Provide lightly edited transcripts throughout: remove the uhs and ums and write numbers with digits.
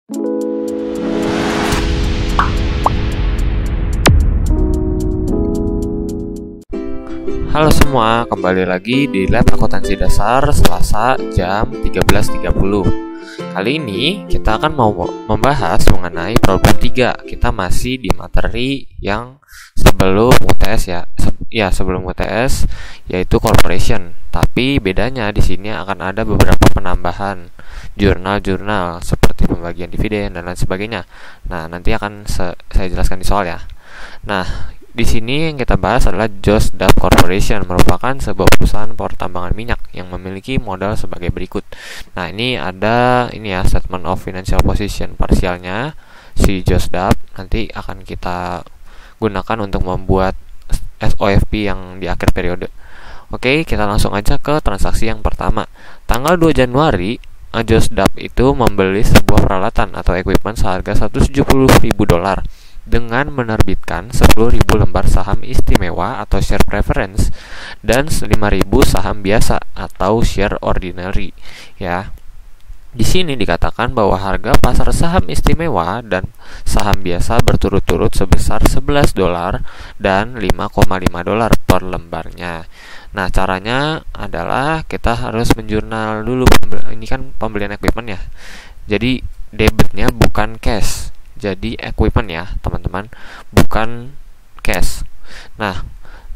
Halo semua, kembali lagi di Lab Akuntansi Dasar Selasa jam 13.30. Kali ini kita akan mau membahas mengenai problem 3. Kita masih di materi yang sebelum UTS sebelum UTS, yaitu corporation. Tapi bedanya di sini akan ada beberapa penambahan jurnal-jurnal seperti pembagian dividen dan lain sebagainya. Nah, nanti akan saya jelaskan di soal ya. Nah, di sini yang kita bahas adalah Josdap Corporation, merupakan sebuah perusahaan pertambangan minyak yang memiliki modal sebagai berikut. Nah, ini ada statement of financial position parsialnya si Josdap, nanti akan kita gunakan untuk membuat SOFP yang di akhir periode. Oke, kita langsung aja ke transaksi yang pertama. Tanggal 2 Januari Josdap itu membeli sebuah peralatan atau equipment seharga $170.000 dengan menerbitkan 10.000 lembar saham istimewa atau share preference dan 5.000 saham biasa atau share ordinary. Ya. Di sini dikatakan bahwa harga pasar saham istimewa dan saham biasa berturut-turut sebesar $11 dan $5,5 per lembarnya. Nah, caranya adalah kita harus menjurnal dulu. Ini kan pembelian equipment ya. Jadi debitnya bukan cash. Jadi equipment ya, teman-teman, bukan cash. Nah,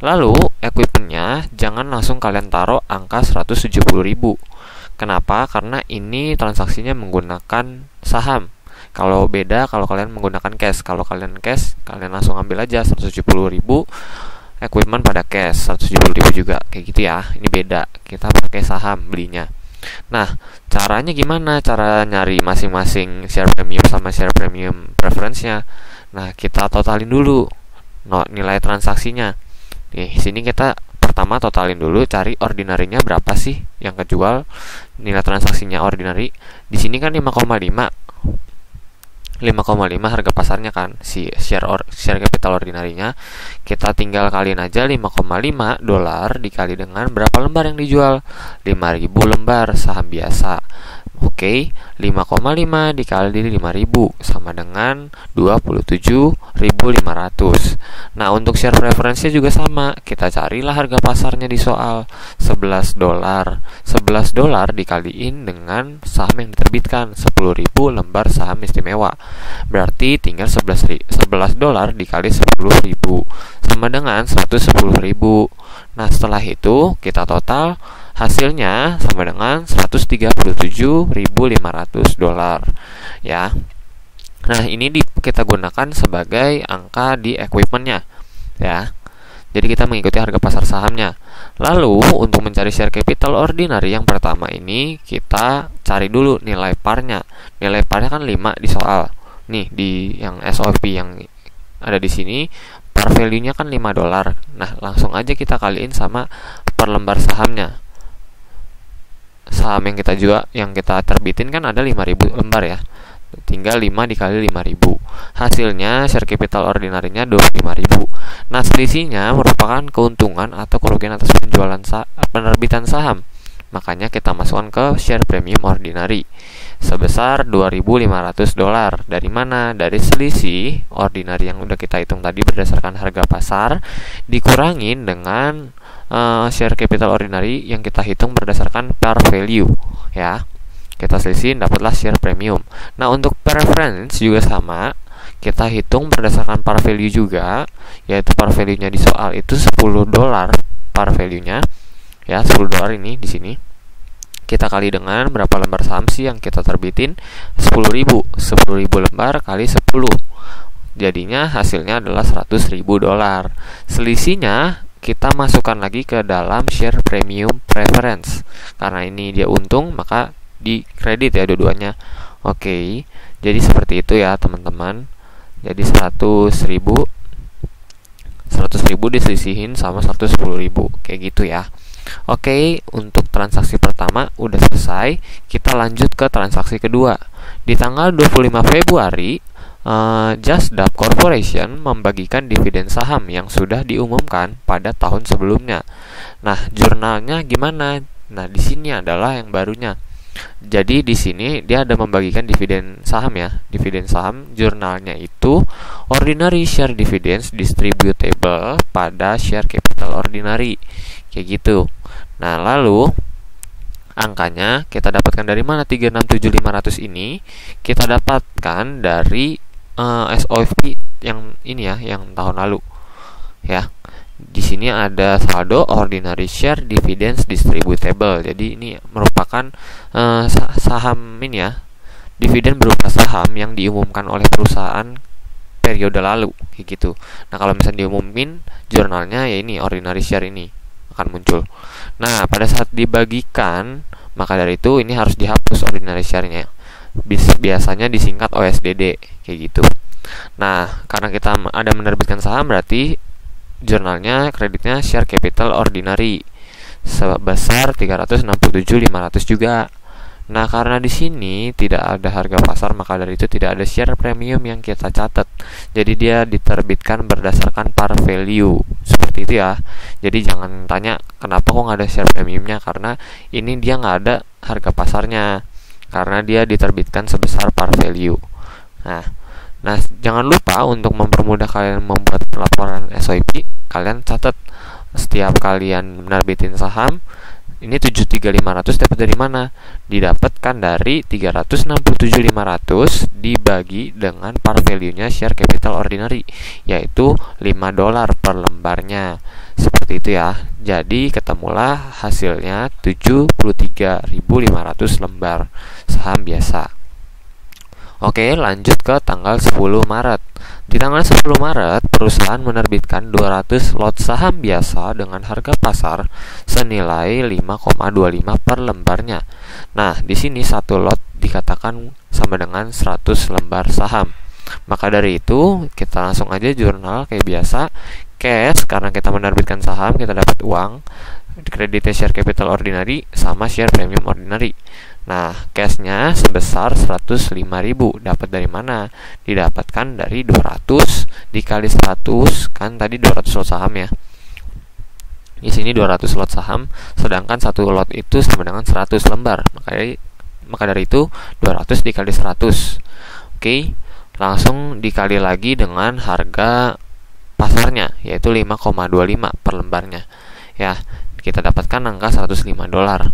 lalu equipmentnya jangan langsung kalian taruh angka 170.000. Kenapa? Karena ini transaksinya menggunakan saham. Kalau beda kalau kalian menggunakan cash. Kalau kalian cash, kalian langsung ambil aja 170.000 equipment pada cash, 170.000 juga, kayak gitu ya. Ini beda, kita pakai saham belinya. Nah, caranya gimana? Cara nyari masing-masing share premium sama share premium preference-nya. Nah, kita totalin dulu nilai transaksinya. Nih, sini kita pertama totalin dulu, cari ordinary-nya berapa sih yang kejual, nilai transaksinya ordinary. Di sini kan 5,5 harga pasarnya kan, si share capital ordinary-nya. Kita tinggal kaliin aja $5,5 dikali dengan berapa lembar yang dijual, 5.000 lembar saham biasa. Oke, 5,5 dikali 5.000 sama dengan 27.500. Nah, untuk share preference-nya juga sama. Kita carilah harga pasarnya di soal, $11. $11 dikaliin dengan saham yang diterbitkan, 10.000 lembar saham istimewa. Berarti tinggal $11 dikali 10.000 sama dengan 110.000. Nah, setelah itu kita total, hasilnya sama dengan $137.500 ya. Nah, ini kita gunakan sebagai angka di equipmentnya ya. Jadi kita mengikuti harga pasar sahamnya. Lalu untuk mencari share capital ordinary yang pertama ini, kita cari dulu nilai parnya. Nilai parnya kan 5 di soal. Nih di yang SOP yang ada di sini, par value-nya kan $5. Nah, langsung aja kita kaliin sama per lembar sahamnya. Saham yang kita terbitin kan ada 5.000 lembar ya. Tinggal 5 dikali 5.000. Hasilnya share capital ordinary-nya 25.000. Nah, selisihnya merupakan keuntungan atau kerugian atas penjualan penerbitan saham. Makanya kita masukkan ke share premium ordinary sebesar $2.500. Dari mana? Dari selisih ordinary yang udah kita hitung tadi berdasarkan harga pasar dikurangin dengan share capital ordinary yang kita hitung berdasarkan par value ya. Kita selisihin, dapatlah share premium. Nah, untuk preference juga sama, kita hitung berdasarkan par value juga, yaitu par value-nya di soal itu $10 par value-nya ya, $10 ini di sini. Kita kali dengan berapa lembar saham sih yang kita terbitin, 10.000 lembar kali 10. Jadinya hasilnya adalah $100.000. Selisihnya kita masukkan lagi ke dalam share premium preference. Karena ini dia untung, maka di kredit ya dua-duanya. Oke, jadi seperti itu ya teman-teman. Jadi 100.000 diselisihin sama 110.000, kayak gitu ya. Oke, untuk transaksi pertama udah selesai. Kita lanjut ke transaksi kedua. Di tanggal 25 Februari Josdap Corporation membagikan dividen saham yang sudah diumumkan pada tahun sebelumnya. Nah, jurnalnya gimana? Nah, di sini adalah yang barunya. Jadi di sini dia ada membagikan dividen saham ya. Dividen saham jurnalnya itu ordinary share dividends distributable pada share capital ordinary. Kayak gitu. Nah, lalu angkanya kita dapatkan dari mana? 367.500 ini kita dapatkan dari SOFP yang ini ya, yang tahun lalu. Ya. Di sini ada saldo ordinary share dividends distributable. Jadi ini merupakan saham ini ya, dividen berupa saham yang diumumkan oleh perusahaan periode lalu kayak gitu. Nah, kalau misalnya diumumin jurnalnya ya ini ordinary share ini akan muncul. Nah, pada saat dibagikan, maka dari itu ini harus dihapus ordinary share-nya. Biasanya disingkat OSDD kayak gitu. Nah, karena kita ada menerbitkan saham, berarti jurnalnya kreditnya share capital ordinary sebesar 367.500 juga. Nah, karena di sini tidak ada harga pasar, maka dari itu tidak ada share premium yang kita catat. Jadi dia diterbitkan berdasarkan par value. Seperti itu ya. Jadi jangan tanya kenapa kok nggak ada share premiumnya, karena ini dia nggak ada harga pasarnya, karena dia diterbitkan sebesar par value. Nah, jangan lupa untuk mempermudah kalian membuat laporan SOP, kalian catat setiap kalian menerbitin saham, ini 73.500 dapat dari mana? Didapatkan dari 367.500 dibagi dengan par value-nya share capital ordinary, yaitu $5 per lembarnya. Seperti itu ya. Jadi ketemulah hasilnya 73.500 lembar saham biasa. Oke, lanjut ke tanggal 10 Maret. Di tanggal 10 Maret, perusahaan menerbitkan 200 lot saham biasa dengan harga pasar senilai 5,25 per lembarnya. Nah, di sini satu lot dikatakan sama dengan 100 lembar saham. Maka dari itu, kita langsung aja jurnal kayak biasa. Cash, karena kita menerbitkan saham, kita dapat uang. Kreditnya share capital ordinary sama share premium ordinary. Nah, cashnya sebesar 105.000. Dapat dari mana? Didapatkan dari 200 dikali 100, kan tadi 200 lot saham ya. Di sini 200 lot saham, sedangkan satu lot itu sama dengan 100 lembar. Maka dari itu 200 dikali 100. Oke, langsung dikali lagi dengan harga pasarnya, yaitu 5,25 per lembarnya. Ya, kita dapatkan angka $105.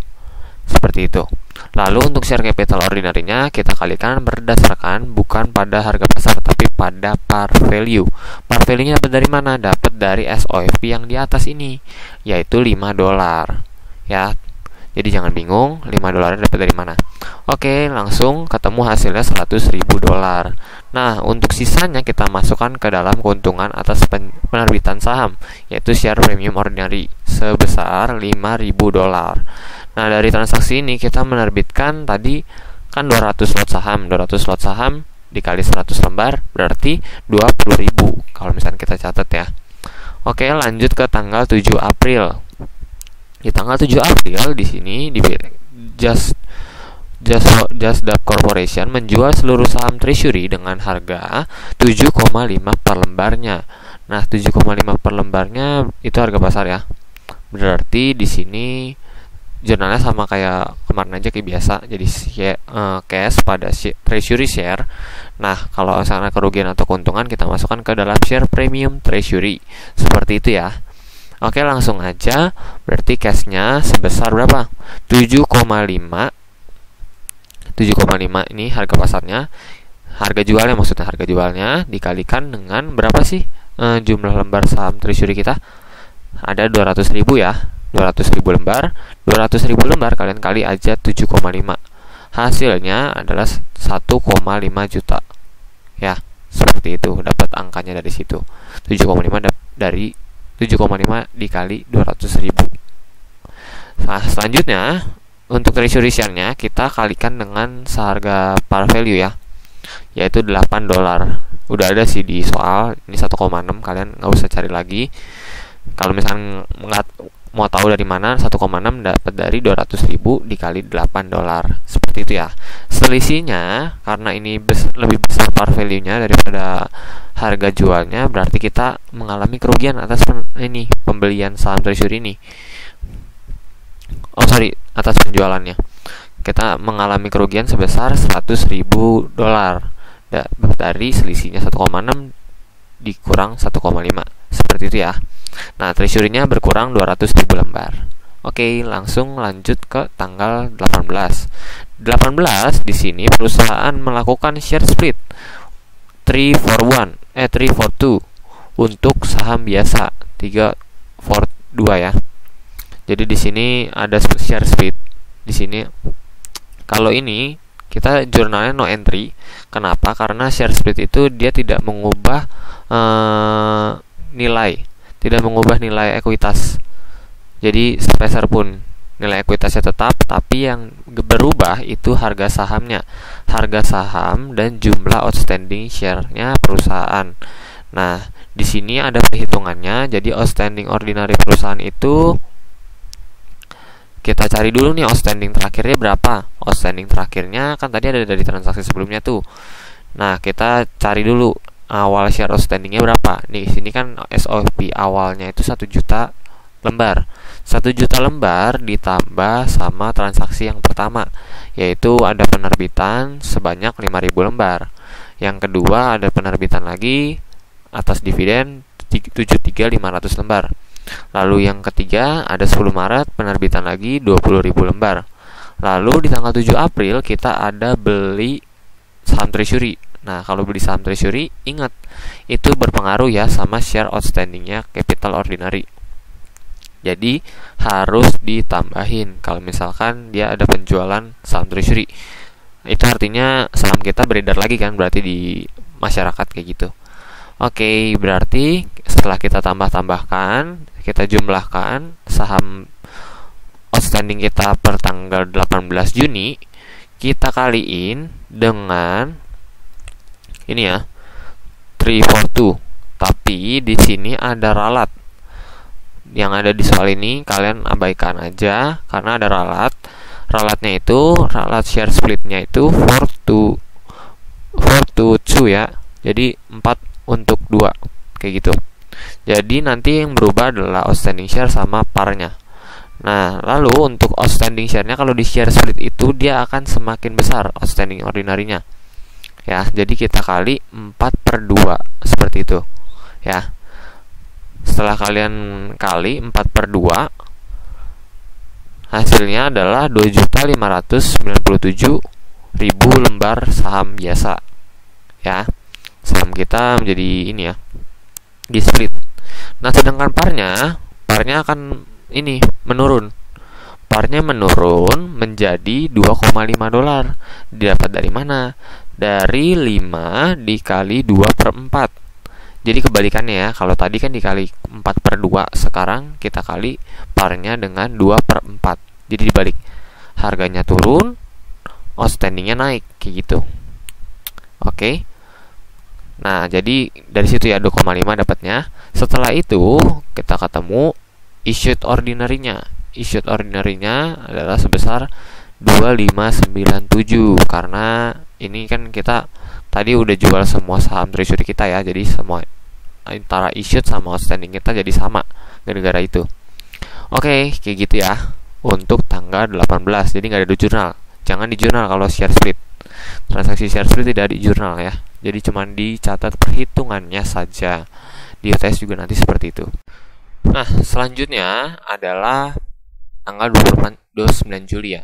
Seperti itu. Lalu untuk share capital ordinary-nya kita kalikan berdasarkan bukan pada harga pasar tapi pada par value. Par value-nya dapat dari mana? Dapat dari SOFP yang di atas ini, yaitu $5. Ya. Jadi jangan bingung, $5 dapat dari mana. Oke, langsung ketemu hasilnya $100.000. Nah, untuk sisanya kita masukkan ke dalam keuntungan atas penerbitan saham, yaitu share premium ordinary sebesar $5.000. Nah, dari transaksi ini kita menerbitkan tadi kan 200 lot saham. 200 lot saham dikali 100 lembar berarti 20.000 kalau misalnya kita catat ya. Oke, lanjut ke tanggal 7 April. Di tanggal 7 April di sini di Jasdaq Corporation menjual seluruh saham treasury dengan harga 7,5 per lembarnya. Nah, 7,5 per lembarnya itu harga pasar ya. Berarti di sini jurnalnya sama kayak kemarin aja kayak biasa. Jadi cash pada treasury share. Nah, kalau misalnya kerugian atau keuntungan kita masukkan ke dalam share premium treasury. Seperti itu ya. Oke, langsung aja. Berarti cashnya sebesar berapa? 7,5 ini harga pasarnya. Harga jualnya maksudnya harga jualnya dikalikan dengan berapa sih jumlah lembar saham treasury kita? Ada 200.000 ya. 200.000 lembar. 200.000 lembar kalian kali aja 7,5. Hasilnya adalah 1,5 juta. Ya, seperti itu. Dapat angkanya dari situ. 7,5 dari 7,5 dikali 200.000. Nah, selanjutnya untuk treasury share-nya kita kalikan dengan seharga par value ya, yaitu $8. Udah ada sih di soal, ini 1,6, kalian nggak usah cari lagi. Kalau misalnya nggak mau tahu dari mana, 1,6 dapat dari 200.000 dikali $8. Seperti itu ya. Selisihnya karena ini lebih besar par value-nya daripada harga jualnya, berarti kita mengalami kerugian atas pembelian saham treasury ini. Atas penjualannya. kita mengalami kerugian sebesar 100.000 dolar dari selisihnya 1,6 dikurang 1,5 seperti itu ya. Nah, treasury-nya berkurang 200.000 lembar. Oke, langsung lanjut ke tanggal 18. 18 di sini perusahaan melakukan share split 3 for 2 untuk saham biasa 3 for 2 ya. Jadi di sini ada share split. Di sini kalau ini kita jurnalnya no entry. Kenapa? Karena share split itu dia tidak mengubah tidak mengubah nilai ekuitas. Jadi sepeser pun nilai ekuitasnya tetap, tapi yang berubah itu harga sahamnya, harga saham dan jumlah outstanding share-nya perusahaan. Nah, di sini ada perhitungannya. Jadi outstanding ordinary perusahaan itu kita cari dulu nih outstanding terakhirnya berapa. Outstanding terakhirnya kan tadi ada dari transaksi sebelumnya tuh. Nah, kita cari dulu awal share outstandingnya berapa. Nih, di sini kan SOP awalnya itu 1 juta lembar. 1 juta lembar ditambah sama transaksi yang pertama, yaitu ada penerbitan sebanyak 5.000 lembar. Yang kedua ada penerbitan lagi atas dividen 73.500 lembar. Lalu yang ketiga ada 10 Maret penerbitan lagi 20.000 lembar. Lalu di tanggal 7 April kita ada beli saham treasury. Nah, kalau beli saham treasury, ingat itu berpengaruh ya sama share outstandingnya capital ordinary. Jadi harus ditambahin kalau misalkan dia ada penjualan saham treasury. Itu artinya saham kita beredar lagi kan, berarti di masyarakat kayak gitu. Oke, berarti setelah kita tambahkan, kita jumlahkan saham outstanding kita per tanggal 18 Juni, kita kaliin dengan ini ya, 342. Tapi di sini ada ralat. Yang ada di soal ini kalian abaikan aja karena ada ralat. Ralatnya itu ralat share splitnya itu 4 to 2 ya. Jadi 4 untuk 2 kayak gitu. Jadi nanti yang berubah adalah outstanding share sama parnya. Nah, lalu untuk outstanding share-nya kalau di share split itu dia akan semakin besar outstanding ordinary-nya. Ya, jadi kita kali 4/2 seperti itu. Ya. Setelah kalian kali 4/2, hasilnya adalah 2.597.000 lembar saham biasa. Ya, saham kita menjadi ini ya, di split. Nah, sedangkan parnya akan ini menurun. Parnya menurun menjadi 2,5 dolar. Didapat dari mana? Dari 5 dikali 2/4. Jadi kebalikannya ya, kalau tadi kan dikali 4/2, sekarang kita kali parnya dengan 2/4. Jadi dibalik, harganya turun, outstandingnya naik, kayak gitu. Oke. Nah, jadi dari situ ya 2,5 dapatnya. Setelah itu kita ketemu issued ordinary-nya. Issued ordinary-nya adalah sebesar 2597 karena ini kan kita tadi udah jual semua saham treasury kita ya, jadi semua antara issued sama outstanding kita jadi sama gara-gara itu. Oke, kayak gitu ya untuk tanggal 18. Jadi nggak ada di jurnal. Jangan di jurnal kalau share split. Transaksi share split tidak di jurnal ya. Jadi cuma dicatat perhitungannya saja. Di UTS juga nanti seperti itu. Nah, selanjutnya adalah tanggal 29 Juli ya.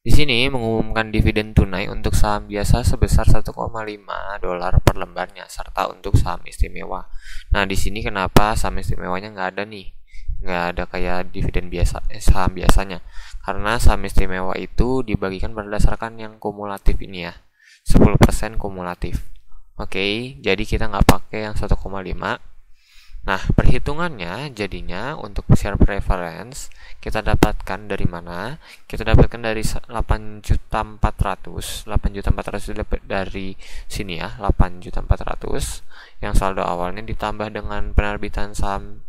Di sini mengumumkan dividen tunai untuk saham biasa sebesar 1,5 dolar per lembarnya serta untuk saham istimewa. Nah, di sini kenapa saham istimewanya nggak ada nih? Nggak ada kayak dividen biasa saham biasanya. Karena saham istimewa itu dibagikan berdasarkan yang kumulatif ini ya. 10% kumulatif. Oke, jadi kita nggak pakai yang 1,5. Nah, perhitungannya jadinya untuk share preference kita dapatkan dari mana? Kita dapatkan dari 8.400.000. 8.400.000 dapat dari sini ya, 8.400.000 yang saldo awalnya ditambah dengan penerbitan saham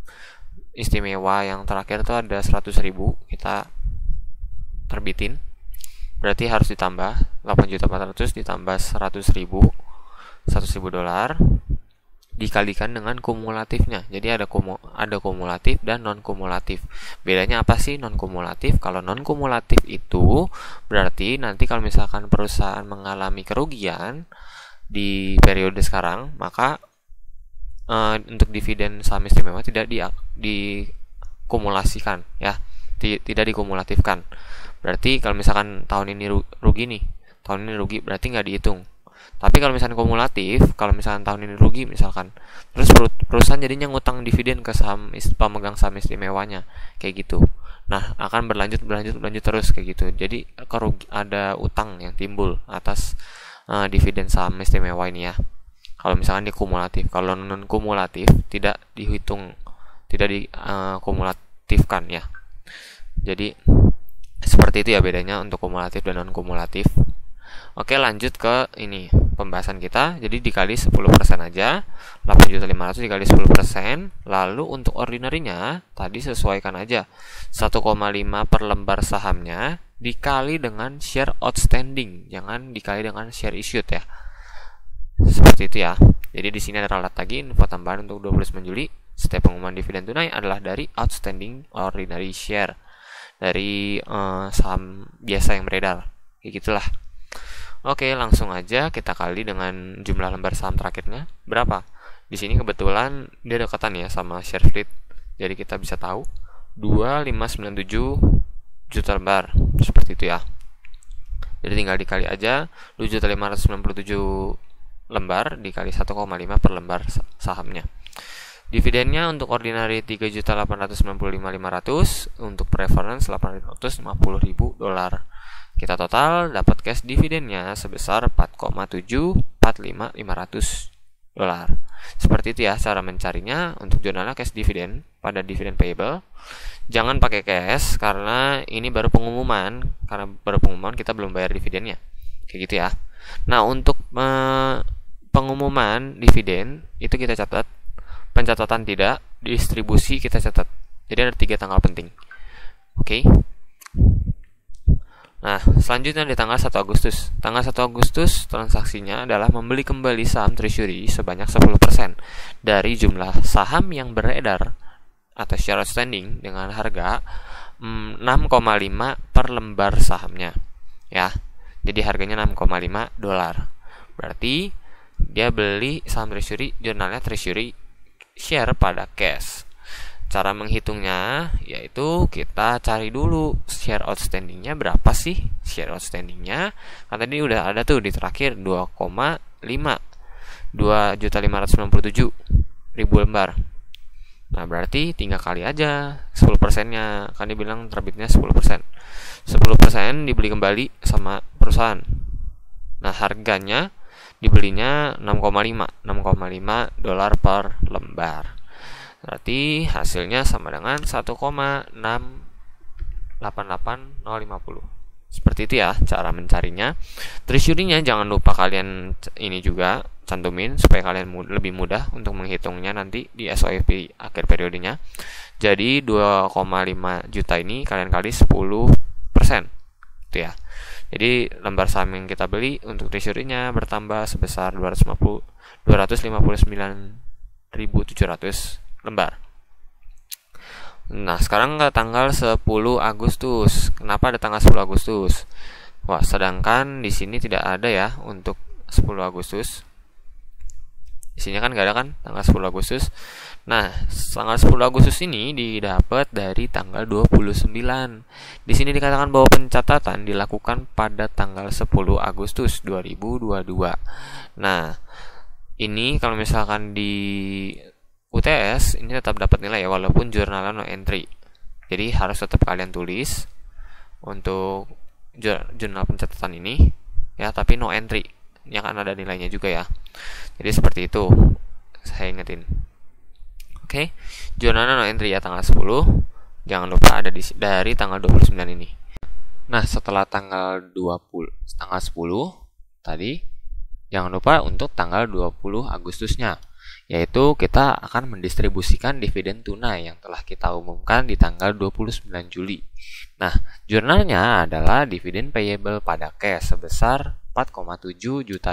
istimewa yang terakhir itu ada 100.000 kita terbitin. Berarti harus ditambah 8.400.000 ditambah 100.000 $100.000. dikalikan dengan kumulatifnya. Jadi ada kumulatif dan non kumulatif. Bedanya apa sih non kumulatif? Kalau non kumulatif itu berarti nanti kalau misalkan perusahaan mengalami kerugian di periode sekarang, maka untuk dividen saham istimewa tidak dikumulasikan ya, tidak dikumulatifkan. Berarti kalau misalkan tahun ini rugi nih, tahun ini rugi berarti nggak dihitung. Tapi kalau misalkan kumulatif, kalau misalkan tahun ini rugi misalkan, terus perusahaan jadinya ngutang dividen ke pemegang saham istimewanya kayak gitu. Nah, akan berlanjut terus kayak gitu. Jadi ada utang yang timbul atas dividen saham istimewa ini ya. Kalau misalkan dikumulatif, kalau non kumulatif tidak dihitung, tidak dikumulatifkan ya. Jadi seperti itu ya bedanya untuk kumulatif dan non kumulatif. Oke, lanjut ke ini pembahasan kita. Jadi dikali 10% aja, 8.500.000 dikali 10%. Lalu untuk ordinarinya tadi sesuaikan aja 1,5 per lembar sahamnya dikali dengan share outstanding, jangan dikali dengan share issued ya. Seperti itu ya. Jadi di sini ada ralat lagi info tambahan untuk 29 Juli. Setiap pengumuman dividen tunai adalah dari outstanding ordinary share, dari saham biasa yang beredar. Kayak gitulah. Oke, langsung aja kita kali dengan jumlah lembar saham terakhirnya berapa. Di sini kebetulan dia dekatan ya sama share split. Jadi kita bisa tahu 2597 juta lembar. Seperti itu ya. Jadi tinggal dikali aja 2.597 lembar dikali 1,5 per lembar sahamnya. Dividennya untuk ordinary 3.895.500, untuk preference $850.000. Kita total dapat cash dividennya sebesar $4,745.500. Seperti itu ya cara mencarinya untuk jurnalnya cash dividend pada dividen payable. Jangan pakai cash karena ini baru pengumuman, kita belum bayar dividennya. Kayak gitu ya. Nah, untuk pengumuman dividen itu kita catat, pencatatan tidak, distribusi kita catat. Jadi ada 3 tanggal penting. Oke. Nah, selanjutnya di tanggal 1 Agustus. Tanggal 1 Agustus transaksinya adalah membeli kembali saham treasury sebanyak 10% dari jumlah saham yang beredar atau share outstanding dengan harga 6,5 per lembar sahamnya. Ya. Jadi harganya $6,5. Berarti dia beli saham treasury, jurnalnya treasury share pada cash. Cara menghitungnya yaitu kita cari dulu share outstandingnya berapa sih. Share outstandingnya kan tadi udah ada tuh di terakhir 2.597.000 lembar. Nah berarti tinggal kali aja 10% nya, kan dibilang terbitnya 10%. 10% dibeli kembali sama perusahaan. Nah harganya dibelinya $6,5 per lembar. Berarti hasilnya sama dengan 1,688050. Seperti itu ya cara mencarinya. Treasury-nya jangan lupa kalian ini juga cantumin supaya kalian lebih mudah untuk menghitungnya nanti di SOFP akhir periodenya. Jadi 2,5 juta ini kalian kali 10%. Itu ya. Jadi lembar saham yang kita beli untuk treasury-nya bertambah sebesar 259.700 lembar. Nah, sekarang ke tanggal 10 Agustus. Kenapa ada tanggal 10 Agustus? Wah, sedangkan di sini tidak ada ya untuk 10 Agustus. Di sini kan nggak ada kan tanggal 10 Agustus. Nah, tanggal 10 Agustus ini didapat dari tanggal 29. Di sini dikatakan bahwa pencatatan dilakukan pada tanggal 10 Agustus 2022. Nah, ini kalau misalkan di UTS ini tetap dapat nilai ya walaupun jurnalnya no entry. Jadi harus tetap kalian tulis untuk jurnal pencatatan ini ya, tapi no entry. Ini akan ada nilainya juga ya. Jadi seperti itu. Saya ingetin. Oke. Jurnalnya no entry ya tanggal 10. Jangan lupa ada dari tanggal 29 ini. Nah, setelah tanggal 10 tadi jangan lupa untuk tanggal 20 Agustusnya, yaitu kita akan mendistribusikan dividen tunai yang telah kita umumkan di tanggal 29 Juli. Nah, jurnalnya adalah dividen payable pada cash sebesar $4,7 juta.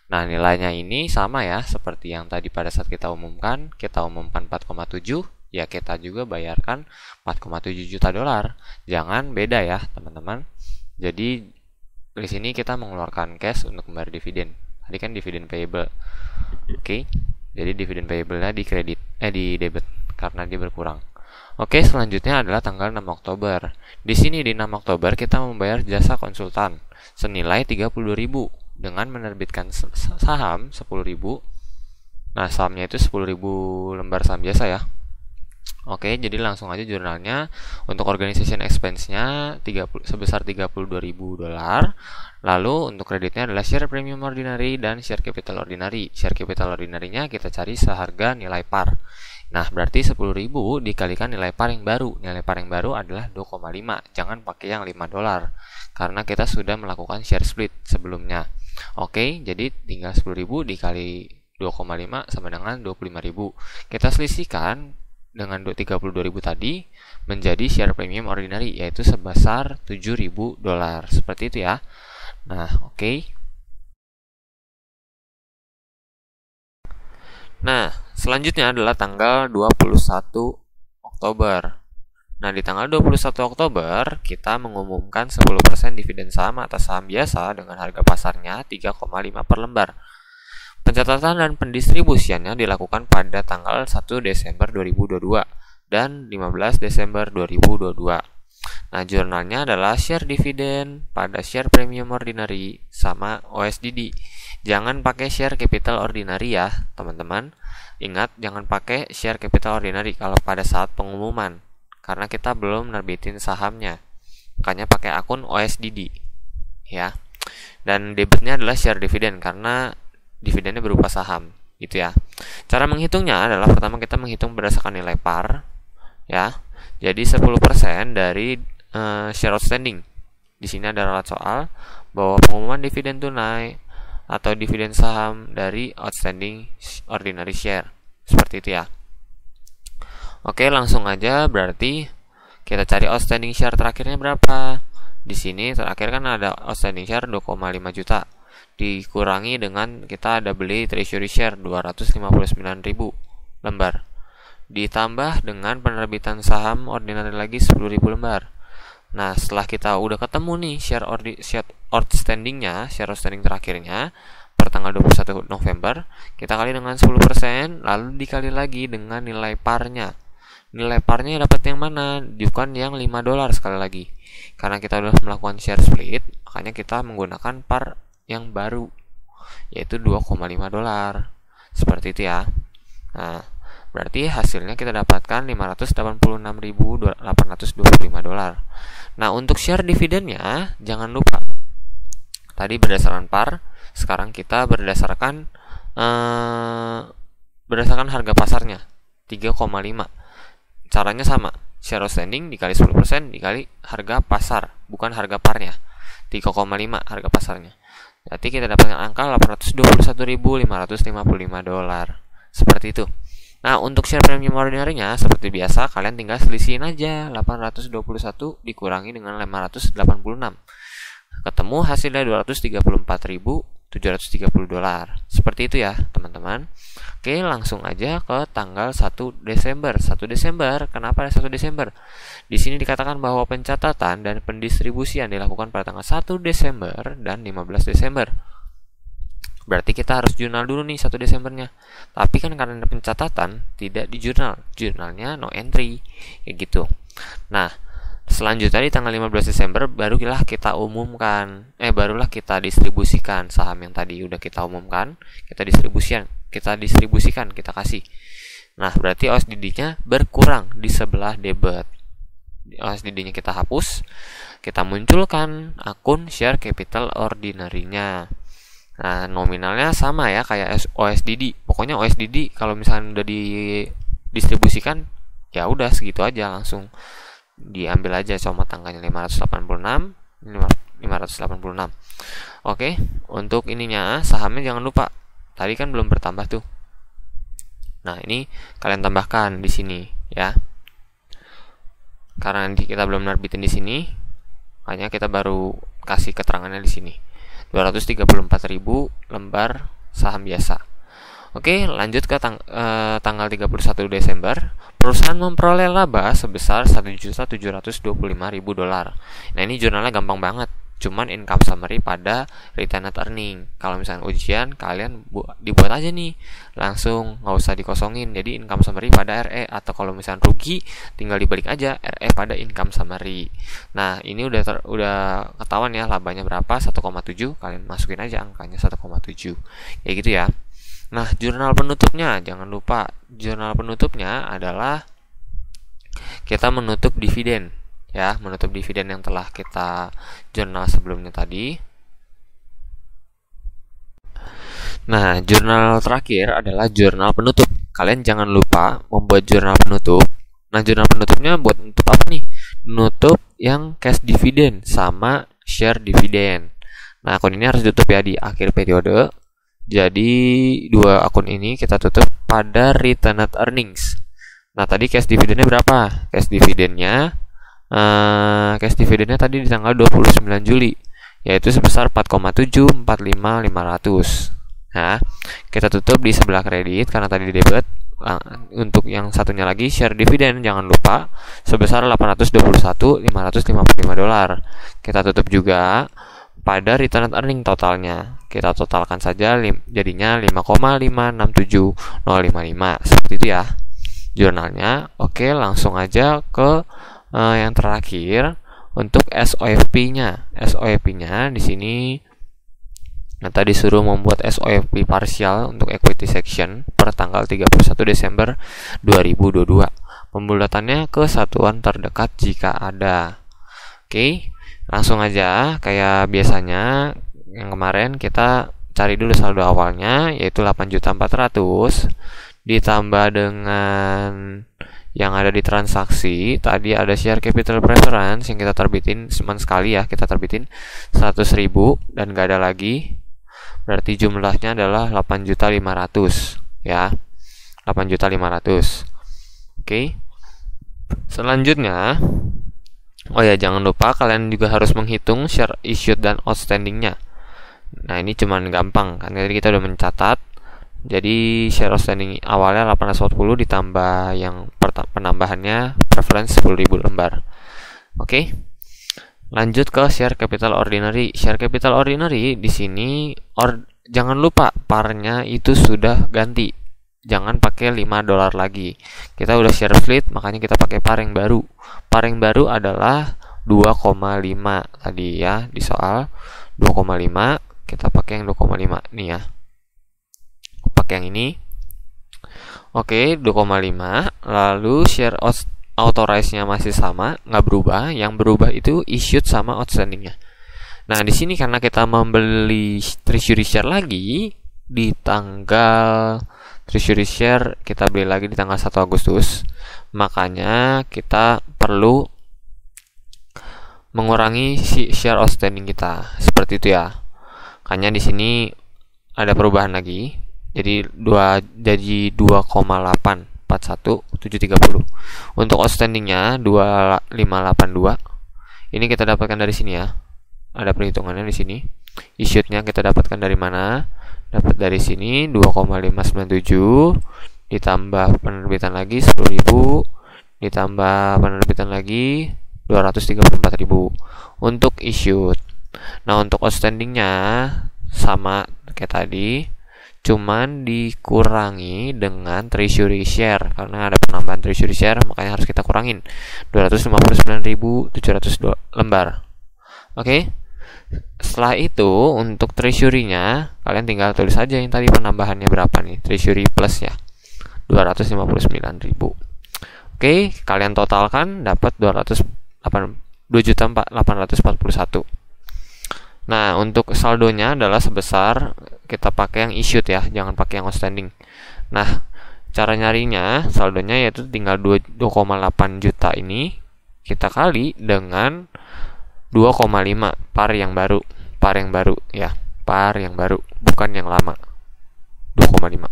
Nah, nilainya ini sama ya seperti yang tadi pada saat kita umumkan 4,7, ya kita juga bayarkan 4,7 juta dolar. Jangan beda ya, teman-teman. Jadi di sini kita mengeluarkan cash untuk membayar dividen. Tadi kan dividen payable. Oke. Jadi dividen payable-nya di debit karena dia berkurang. Oke, selanjutnya adalah tanggal 6 Oktober. Di sini di 6 Oktober kita membayar jasa konsultan senilai 30.000 dengan menerbitkan saham 10.000. Nah, sahamnya itu 10.000 lembar saham biasa ya. Oke, jadi langsung aja jurnalnya. Untuk organization expense-nya sebesar 32.000 dolar. Lalu untuk kreditnya adalah share premium ordinary dan share capital ordinary. Share capital ordinary-nya kita cari seharga nilai par. Nah, berarti 10.000 dikalikan nilai par yang baru. Nilai par yang baru adalah 2,5. Jangan pakai yang 5 dolar. Karena kita sudah melakukan share split sebelumnya. Oke, jadi tinggal 10.000 dikali 2,5 sama dengan 25.000. Kita selisihkan dengan 32.000 tadi menjadi share premium ordinary, yaitu sebesar 7.000 dolar. Seperti itu ya. Nah, oke. Nah, selanjutnya adalah tanggal 21 Oktober. Nah, di tanggal 21 Oktober, kita mengumumkan 10% dividen saham atas saham biasa dengan harga pasarnya 3,5 per lembar. Pencatatan dan pendistribusiannya dilakukan pada tanggal 1 Desember 2022 dan 15 Desember 2022. Nah, jurnalnya adalah share dividen pada share premium ordinary sama OSDD. Jangan pakai share capital ordinary ya, teman-teman. Ingat, jangan pakai share capital ordinary kalau pada saat pengumuman, karena kita belum nerbitin sahamnya. Makanya pakai akun OSDD ya. Dan debitnya adalah share dividen karena dividennya berupa saham, gitu ya. Cara menghitungnya adalah pertama kita menghitung berdasarkan nilai par, ya. Jadi 10% dari share outstanding. Di sini ada ralat soal bahwa pengumuman dividen tunai atau dividen saham dari outstanding ordinary share. Seperti itu ya. Oke, langsung aja berarti kita cari outstanding share terakhirnya berapa. Di sini terakhir kan ada outstanding share 2,5 juta. Dikurangi dengan kita ada beli treasury share 259.000 lembar. Ditambah dengan penerbitan saham ordinary lagi 10.000 lembar. Nah, setelah kita udah ketemu nih share outstanding terakhirnya per tanggal 21 November, kita kali dengan 10%, lalu dikali lagi dengan nilai parnya. Nilai parnya dapat yang mana? Bukan yang 5 dolar sekali lagi. Karena kita udah melakukan share split, makanya kita menggunakan par yang baru, yaitu 2,5 dolar. Seperti itu ya. Nah, berarti hasilnya kita dapatkan 586.825 dolar. Nah, untuk share dividennya jangan lupa. Tadi berdasarkan par, sekarang kita berdasarkan harga pasarnya 3,5. Caranya sama, share outstanding dikali 10% dikali harga pasar, bukan harga parnya. 3,5 harga pasarnya. Berarti kita dapatkan angka 821.555 dolar. Seperti itu. Nah, untuk share premium ordinary-nya seperti biasa kalian tinggal selisihin aja 821 dikurangi dengan 586. Ketemu hasilnya 234.730 dolar. Seperti itu ya, teman-teman. Oke, langsung aja ke tanggal 1 Desember. 1 Desember, kenapa ada 1 Desember? Di sini dikatakan bahwa pencatatan dan pendistribusian dilakukan pada tanggal 1 Desember dan 15 Desember. Berarti kita harus jurnal dulu nih 1 Desembernya. Tapi kan karena pencatatan tidak di jurnal. Jurnalnya no entry. Kayak gitu. Nah, selanjutnya di tanggal 15 Desember barulah kita umumkan, barulah kita distribusikan saham yang tadi udah kita umumkan, kita distribusikan, kita kasih. Nah, berarti OSDD-nya berkurang di sebelah debit. OSDD-nya kita hapus, kita munculkan akun share capital ordinary-nya. Nah, nominalnya sama ya kayak OSDD. Pokoknya OSDD kalau misalnya udah didistribusikan, ya udah segitu aja langsung diambil aja comot angkanya 586. Oke, untuk ininya sahamnya jangan lupa. Tadi kan belum bertambah tuh. Nah, ini kalian tambahkan di sini ya. Karena nanti kita belum nerbitin di sini, makanya kita baru kasih keterangannya di sini. 234.000 lembar saham biasa. Oke, lanjut ke tanggal 31 Desember, perusahaan memperoleh laba sebesar 1.725.000 dolar. Nah, ini jurnalnya gampang banget. Cuman income summary pada retained earning. Kalau misalnya ujian, kalian dibuat aja nih, langsung nggak usah dikosongin. Jadi income summary pada RE, atau kalau misalnya rugi, tinggal dibalik aja RE pada income summary. Nah, ini udah ketahuan ya labanya berapa, 1,7. Kalian masukin aja angkanya 1,7. Ya gitu ya. Nah, jurnal penutupnya, jangan lupa jurnal penutupnya adalah kita menutup dividen ya, menutup dividen yang telah kita jurnal sebelumnya tadi. Nah, jurnal terakhir adalah jurnal penutup. Kalian jangan lupa membuat jurnal penutup. Nah, jurnal penutupnya buat nutup apa nih? Nutup yang cash dividen sama share dividen. Nah, akun ini harus ditutup ya di akhir periode. Jadi dua akun ini kita tutup pada retained earnings. Nah, tadi cash dividennya berapa? Cash dividennya tadi di tanggal 29 Juli, yaitu sebesar 4,745500. Nah, kita tutup di sebelah kredit karena tadi debit. Untuk yang satunya lagi share dividen, jangan lupa sebesar 821.555 dolar. Kita tutup juga pada retained earning totalnya. Kita totalkan saja jadinya 5,567055. Seperti itu ya jurnalnya. Oke, langsung aja ke yang terakhir untuk SOFP-nya. SOFP-nya di sini tadi suruh membuat SOFP parsial untuk equity section per tanggal 31 Desember 2022. Pembulatannya ke satuan terdekat jika ada. Oke, langsung aja kayak biasanya yang kemarin kita cari dulu saldo awalnya, yaitu 8.400.000 ditambah dengan yang ada di transaksi. Tadi ada share capital preference yang kita terbitin cuma sekali ya, kita terbitin 100.000 dan gak ada lagi. Berarti jumlahnya adalah 8.500.000 ya. 8.500.000. Oke. Selanjutnya, oh ya, jangan lupa kalian juga harus menghitung share issued dan outstandingnya. Nah, ini cuman gampang kan, tadi kita udah mencatat. Jadi share outstanding awalnya 840 ditambah yang penambahannya preference 10.000 lembar. Oke. Lanjut ke share capital ordinary. Share capital ordinary di sini jangan lupa parnya itu sudah ganti. Jangan pakai 5 dolar lagi. Kita udah share split, makanya kita pakai par yang baru. Par yang baru adalah 2,5 tadi ya di soal 2,5. Kita pakai yang 2,5 nih ya. Pakai yang ini. Oke, 2,5. Lalu share authorize-nya masih sama, nggak berubah. Yang berubah itu issued sama outstanding-nya. Nah, di sini karena kita membeli treasury share lagi di tanggal treasury share kita beli lagi di tanggal 1 Agustus, makanya kita perlu mengurangi si share outstanding kita. Seperti itu ya. Makanya di sini ada perubahan lagi. Jadi 2,841.730. Untuk outstandingnya 2582. Ini kita dapatkan dari sini ya. Ada perhitungannya di sini. Issued-nya kita dapatkan dari mana? Dapat dari sini 2,597 ditambah penerbitan lagi 10.000 ditambah penerbitan lagi 234.000 untuk issued. Nah, untuk outstandingnya sama kayak tadi, cuman dikurangi dengan treasury share karena ada penambahan treasury share, makanya harus kita kurangin 259.700 lembar. Oke. Setelah itu untuk treasury-nya kalian tinggal tulis aja yang tadi penambahannya berapa nih, treasury plus ya 259.000. Oke, kalian totalkan dapat 2.841. Nah, untuk saldonya adalah sebesar, kita pakai yang issued ya, jangan pakai yang outstanding. Nah, cara nyarinya saldonya yaitu tinggal 2,8 juta ini kita kali dengan 2,5 par yang baru ya, par yang baru bukan yang lama, 2,5.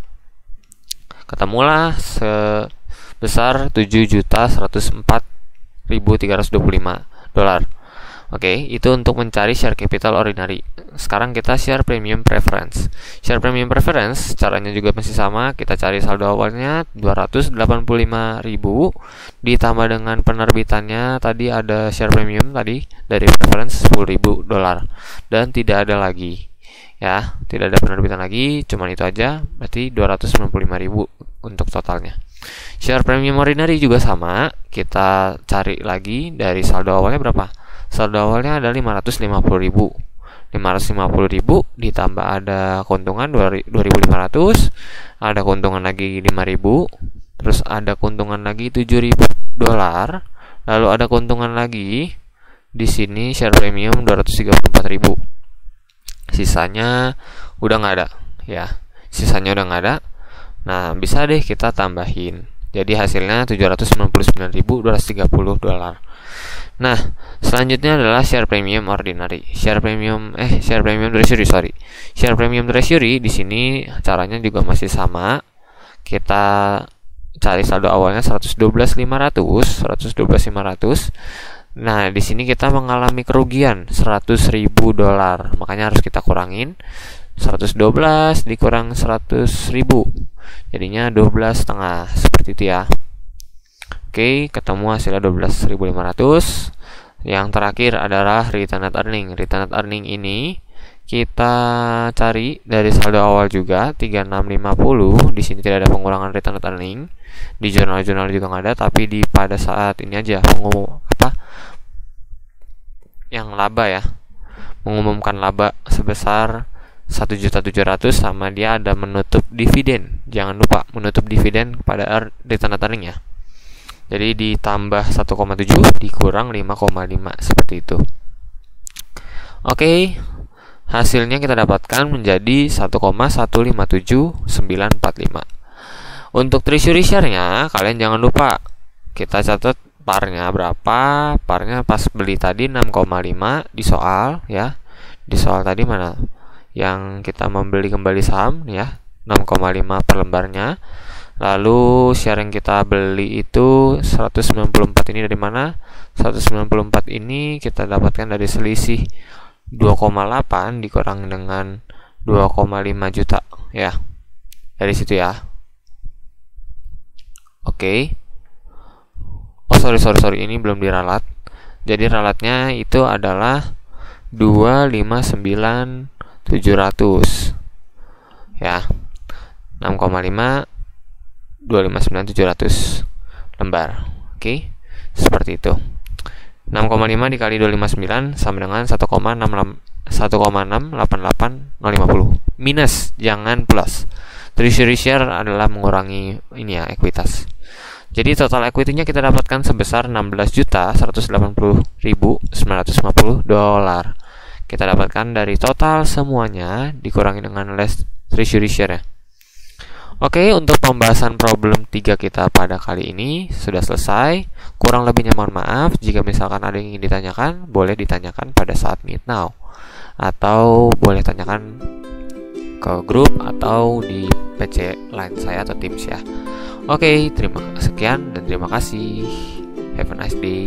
Ketemulah sebesar 7.104.325 dolar. Oke, itu untuk mencari share capital ordinary. Sekarang kita share premium preference. Share premium preference caranya juga masih sama. Kita cari saldo awalnya 285.000 ditambah dengan penerbitannya tadi ada share premium tadi dari preference $10.000 dan tidak ada lagi. Ya, tidak ada penerbitan lagi, cuman itu aja. Berarti 295.000 untuk totalnya. Share premium ordinary juga sama. Kita cari lagi dari saldo awalnya berapa? Saldo awalnya ada 550.000. 550.000 ditambah ada keuntungan 2.500, ada keuntungan lagi 5.000, terus ada keuntungan lagi $7.000, lalu ada keuntungan lagi di sini share premium 234.000. Sisanya udah nggak ada, ya. Sisanya udah nggak ada. Nah, bisa deh kita tambahin. Jadi hasilnya $799.230. Nah, selanjutnya adalah share premium ordinary. Share premium treasury, sorry. Share premium treasury di sini caranya juga masih sama. Kita cari saldo awalnya 112.500. Nah, di sini kita mengalami kerugian $100.000. Makanya harus kita kurangin. 112 dikurang 100.000. Jadinya 12,5 seperti itu ya. Oke, ketemu hasilnya 12.500. Yang terakhir adalah retained earning. Retained earning ini kita cari dari saldo awal juga 3650. Di sini tidak ada pengurangan retained earning. Di jurnal-jurnal juga nggak ada, tapi pada saat ini aja yang laba ya. Mengumumkan laba sebesar 1.700.000 sama dia ada menutup dividen. Jangan lupa menutup dividen pada retained earning ya. Jadi ditambah 1,7 dikurang 5,5 seperti itu. Oke, hasilnya kita dapatkan menjadi 1,157945. Untuk treasury share-nya kalian jangan lupa kita catat parnya berapa. Parnya pas beli tadi 6,5 di soal ya. Di soal tadi mana? Yang kita membeli kembali saham ya, 6,5 per lembarnya. Lalu share yang kita beli itu 194 ini dari mana? 194 ini kita dapatkan dari selisih 2,8 dikurang dengan 2,5 juta ya. Dari situ ya. Oke. Oh sorry ini belum diralat. Jadi ralatnya itu adalah 259.700 ya. 6,5 259.700 lembar. Oke, seperti itu. 6,5 dikali 259 sama dengan 1,688.050 minus, jangan plus. Treasury share adalah mengurangi ini ya, ekuitas. Jadi total equity-nya kita dapatkan sebesar $16.180.950. Kita dapatkan dari total semuanya dikurangi dengan less treasury share ya. Oke, untuk pembahasan problem 3 kita pada kali ini sudah selesai. Kurang lebihnya mohon maaf. Jika misalkan ada yang ingin ditanyakan, boleh ditanyakan pada saat meet now, atau boleh tanyakan ke grup atau di PC line saya atau Teams ya. Oke, sekian dan terima kasih. Have a nice day.